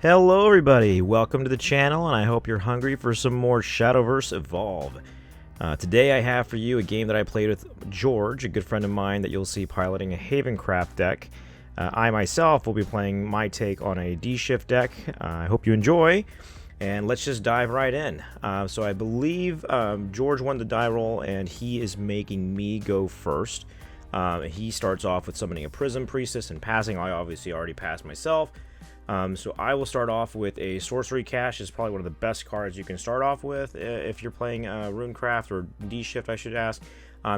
Hello everybody, welcome to the channel, and I hope you're hungry for some more Shadowverse Evolve. Today I have for you a game that I played with George, a good friend of mine that you'll see piloting a Havencraft deck. I myself will be playing my take on a D.Shift deck. I hope you enjoy, and let's just dive right in. So I believe George won the die roll, and he is making me go first. He starts off with summoning a Prism Priestess and passing. I obviously already passed myself. So I will start off with a Sorcery Cache. It's probably one of the best cards you can start off with if you're playing Runecraft or D.Shift, I should ask.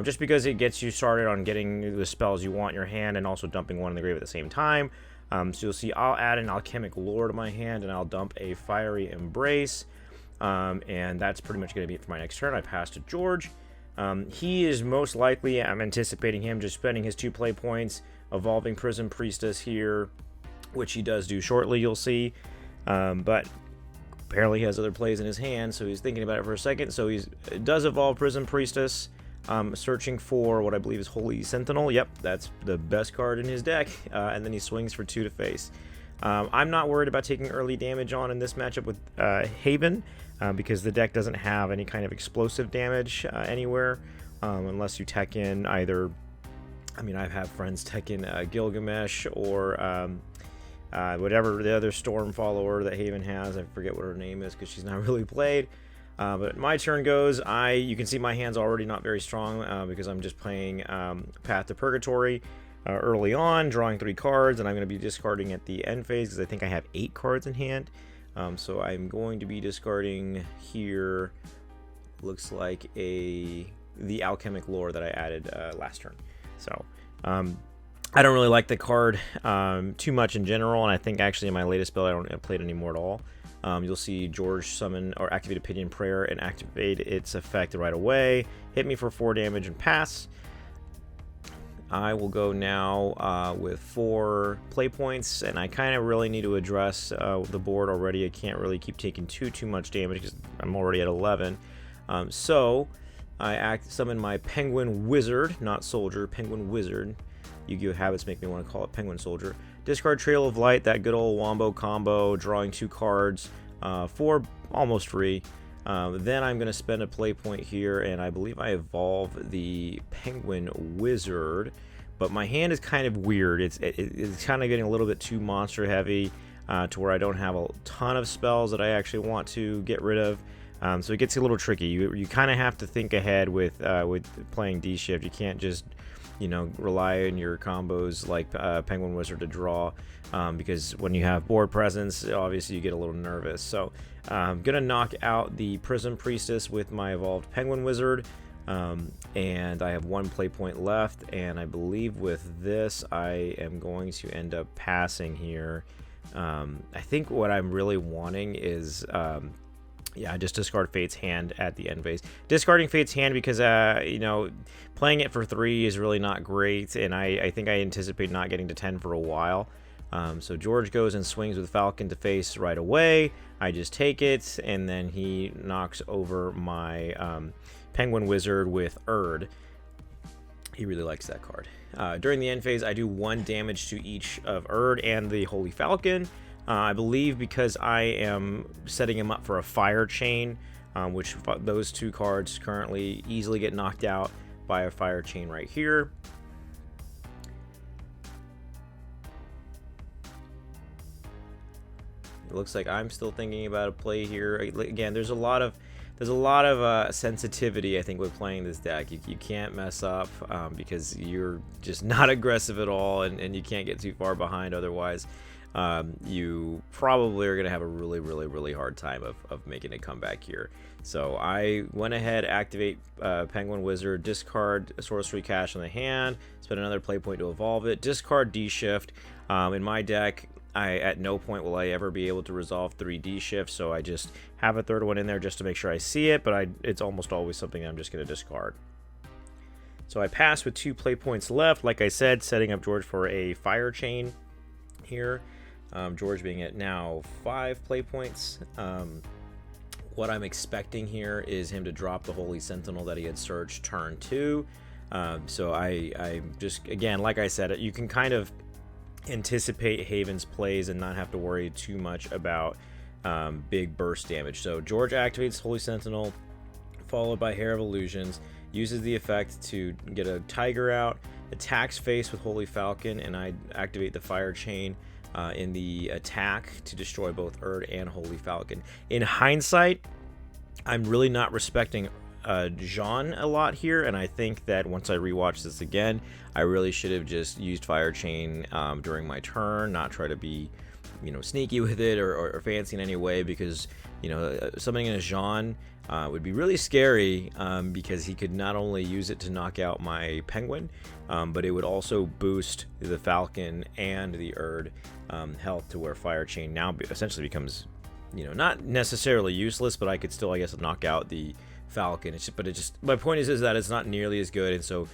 Just because it gets you started on getting the spells you want in your hand and also dumping one in the grave at the same time. So you'll see I'll add an Alchemic Lore to my hand and I'll dump a Fiery Embrace. And that's pretty much going to be it for my next turn. I pass to George. He is most likely, I'm anticipating him just spending his 2 play points, evolving Prism Priestess here, which he does do shortly, you'll see. But apparently he has other plays in his hand, so he's thinking about it for a second. So he does evolve Prism Priestess, searching for what I believe is Holy Sentinel. Yep, that's the best card in his deck. And then he swings for 2 to face. I'm not worried about taking early damage on in this matchup with Haven, because the deck doesn't have any kind of explosive damage anywhere, unless you tech in either... I mean, I've had friends tech in Gilgamesh or... whatever the other storm follower that Haven has. I forget what her name is because she's not really played. But my turn goes. You can see my hand's already not very strong because I'm just playing Path to Purgatory early on, drawing 3 cards, and I'm going to be discarding at the end phase because I think I have 8 cards in hand. So I'm going to be discarding here. Looks like the Alchemic Lore that I added last turn. So I don't really like the card too much in general, and I think actually in my latest build I don't play it anymore at all. You'll see George summon or activate Opinion Prayer and activate its effect right away. Hit me for 4 damage and pass. I will go now with 4 play points, and I kind of really need to address the board already. I can't really keep taking too much damage because I'm already at 11. So I summon my Penguin Wizard, not Soldier, Penguin Wizard. Yu-Gi-Oh! Habits make me want to call it Penguin Soldier. Discard Trail of Light, that good old Wombo combo, drawing 2 cards for almost free. Then I'm going to spend a play point here, and I believe I evolve the Penguin Wizard. But my hand is kind of weird. It's kind of getting a little bit too monster heavy to where I don't have a ton of spells that I actually want to get rid of. So it gets a little tricky. You kind of have to think ahead with playing D-Shift. You can't just rely on your combos like Penguin Wizard to draw, because when you have board presence, obviously you get a little nervous. So I'm gonna knock out the Prism Priestess with my evolved Penguin Wizard, and I have 1 play point left, and I believe with this I am going to end up passing here. I think what I'm really wanting is yeah, just discard Fate's Hand at the end phase. Discarding Fate's Hand because, playing it for 3 is really not great, and I think I anticipate not getting to 10 for a while. So George goes and swings with Falcon to face right away. I just take it, and then he knocks over my Penguin Wizard with Erd. He really likes that card. During the end phase, I do 1 damage to each of Erd and the Holy Falcon. I believe because I am setting him up for a Fire Chain, which those 2 cards currently easily get knocked out by a Fire Chain right here. It looks like I'm still thinking about a play here. Again, there's a lot of sensitivity, I think, with playing this deck. You can't mess up because you're just not aggressive at all, and you can't get too far behind otherwise. You probably are going to have a really hard time of making a comeback here. So I went ahead, activate Penguin Wizard, discard a Sorcery Cache on the hand, spend another play point to evolve it, discard D-Shift. In my deck, at no point will I ever be able to resolve 3 D-Shifts, so I just have a 3rd one in there just to make sure I see it, but it's almost always something I'm just going to discard. So I pass with 2 play points left, like I said, setting up George for a Fire Chain here. George being at now 5 play points. What I'm expecting here is him to drop the Holy Sentinel that he had searched turn 2. So I just, again, like I said, you can kind of anticipate Haven's plays and not have to worry too much about big burst damage. So George activates Holy Sentinel, followed by Hair of Illusions, uses the effect to get a Tiger out, attacks face with Holy Falcon, and I activate the Fire Chain in the attack to destroy both Erd and Holy Falcon. In hindsight, I'm really not respecting Jean a lot here, and I think that once I rewatch this again, I really should have just used Fire Chain during my turn, not try to be, sneaky with it or fancy in any way, because, something in a Jean would be really scary because he could not only use it to knock out my Penguin, but it would also boost the Falcon and the Erd health to where Fire Chain now essentially becomes, not necessarily useless, but I could still, I guess, knock out the Falcon. My point is that it's not nearly as good, and so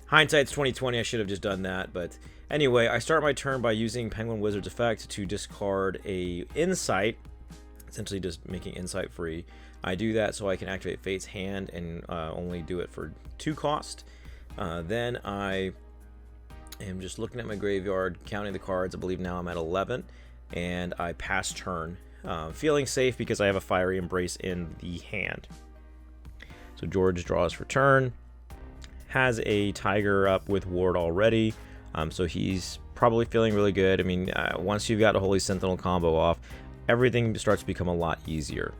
hindsight's 2020. I should have just done that. But anyway, I start my turn by using Penguin Wizard's effect to discard a Insight, essentially just making Insight free. I do that so I can activate Fate's Hand and only do it for 2 cost. Then I am just looking at my graveyard, counting the cards. I believe now I'm at 11, and I pass turn, feeling safe because I have a Fiery Embrace in the hand. So George draws for turn, has a Tiger up with Ward already, so he's probably feeling really good. I mean, once you've got a Holy Sentinel combo off, everything starts to become a lot easier.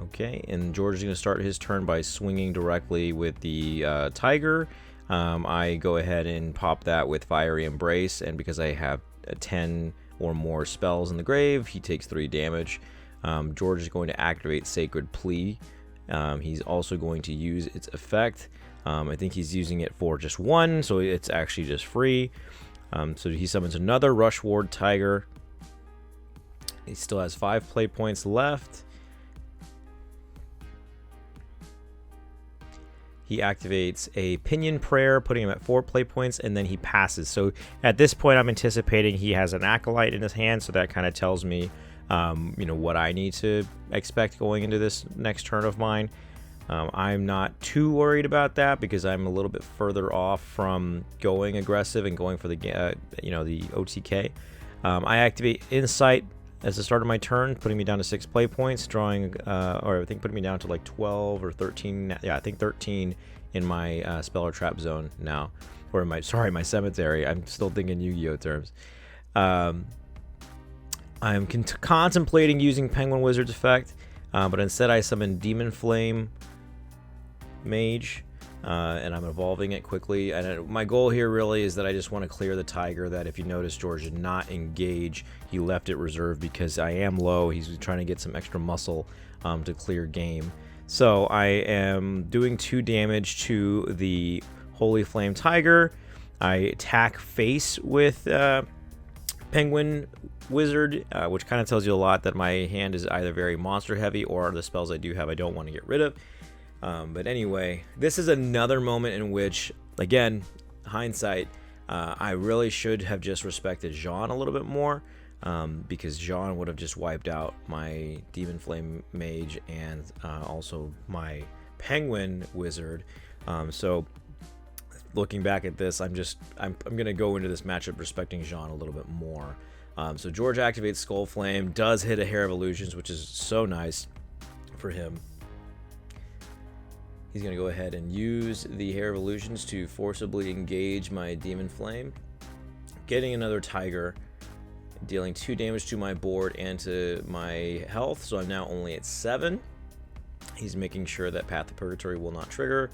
Okay, and George is going to start his turn by swinging directly with the Tiger. I go ahead and pop that with Fiery Embrace, and because I have 10 or more spells in the grave, he takes 3 damage. George is going to activate Sacred Plea. He's also going to use its effect. I think he's using it for just 1, so it's actually just free. So he summons another Rush Ward Tiger. He still has 5 play points left. He activates a Pinion Prayer, putting him at 4 play points, and then he passes. So at this point, I'm anticipating he has an Acolyte in his hand, so that kind of tells me, what I need to expect going into this next turn of mine. I'm not too worried about that because I'm a little bit further off from going aggressive and going for the OTK. I activate Insight as the start of my turn, putting me down to 6 play points, drawing, or I think putting me down to like 12 or 13. Yeah, I think 13 in my spell or trap zone now, or my cemetery. I'm still thinking Yu-Gi-Oh terms. I'm contemplating using Penguin Wizard's effect, but instead I summon Demon Flame Mage, and I'm evolving it quickly. And my goal here really is that I just want to clear the Tiger. That if you notice, George did not engage. He left it reserved because I am low. He's trying to get some extra muscle to clear game. So I am doing 2 damage to the Holy Flame Tiger. I attack face with Penguin Wizard, which kind of tells you a lot that my hand is either very monster heavy or the spells I do have I don't want to get rid of. But anyway, this is another moment in which, again, hindsight, I really should have just respected Jean a little bit more, because Jean would have just wiped out my Demon Flame Mage and also my Penguin Wizard. So looking back at this, I'm gonna go into this matchup respecting Jean a little bit more. So George activates Skullfane, does hit a Hair of Illusions, which is so nice for him. He's going to go ahead and use the Hair of Illusions to forcibly engage my Demon Flame, getting another Tiger, dealing 2 damage to my board and to my health, so I'm now only at 7. He's making sure that Path of Purgatory will not trigger.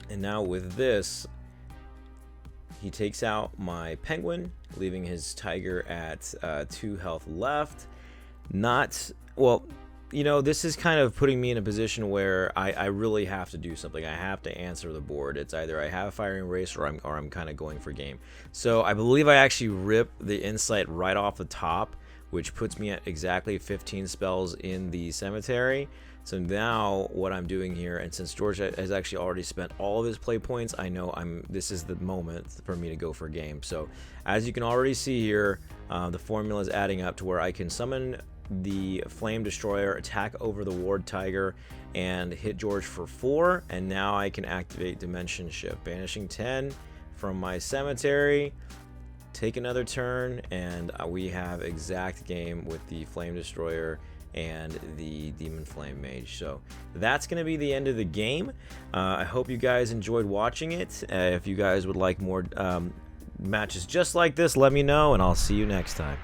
And now with this, he takes out my Penguin, leaving his Tiger at 2 health left. This is kind of putting me in a position where I really have to do something. I have to answer the board. It's either I have Firing Race or I'm kind of going for game. So I believe I actually rip the Insight right off the top, which puts me at exactly 15 spells in the cemetery. So now what I'm doing here, and since George has actually already spent all of his play points, I know this is the moment for me to go for game. So as you can already see here, the formula is adding up to where I can summon the Flame Destroyer, attack over the Ward Tiger, and hit George for 4, and now I can activate Dimension Shift, banishing 10 from my cemetery, take another turn, and we have exact game with the Flame Destroyer and the Demon Flame Mage. So that's going to be the end of the game. I hope you guys enjoyed watching it. If you guys would like more matches just like this, let me know, and I'll see you next time.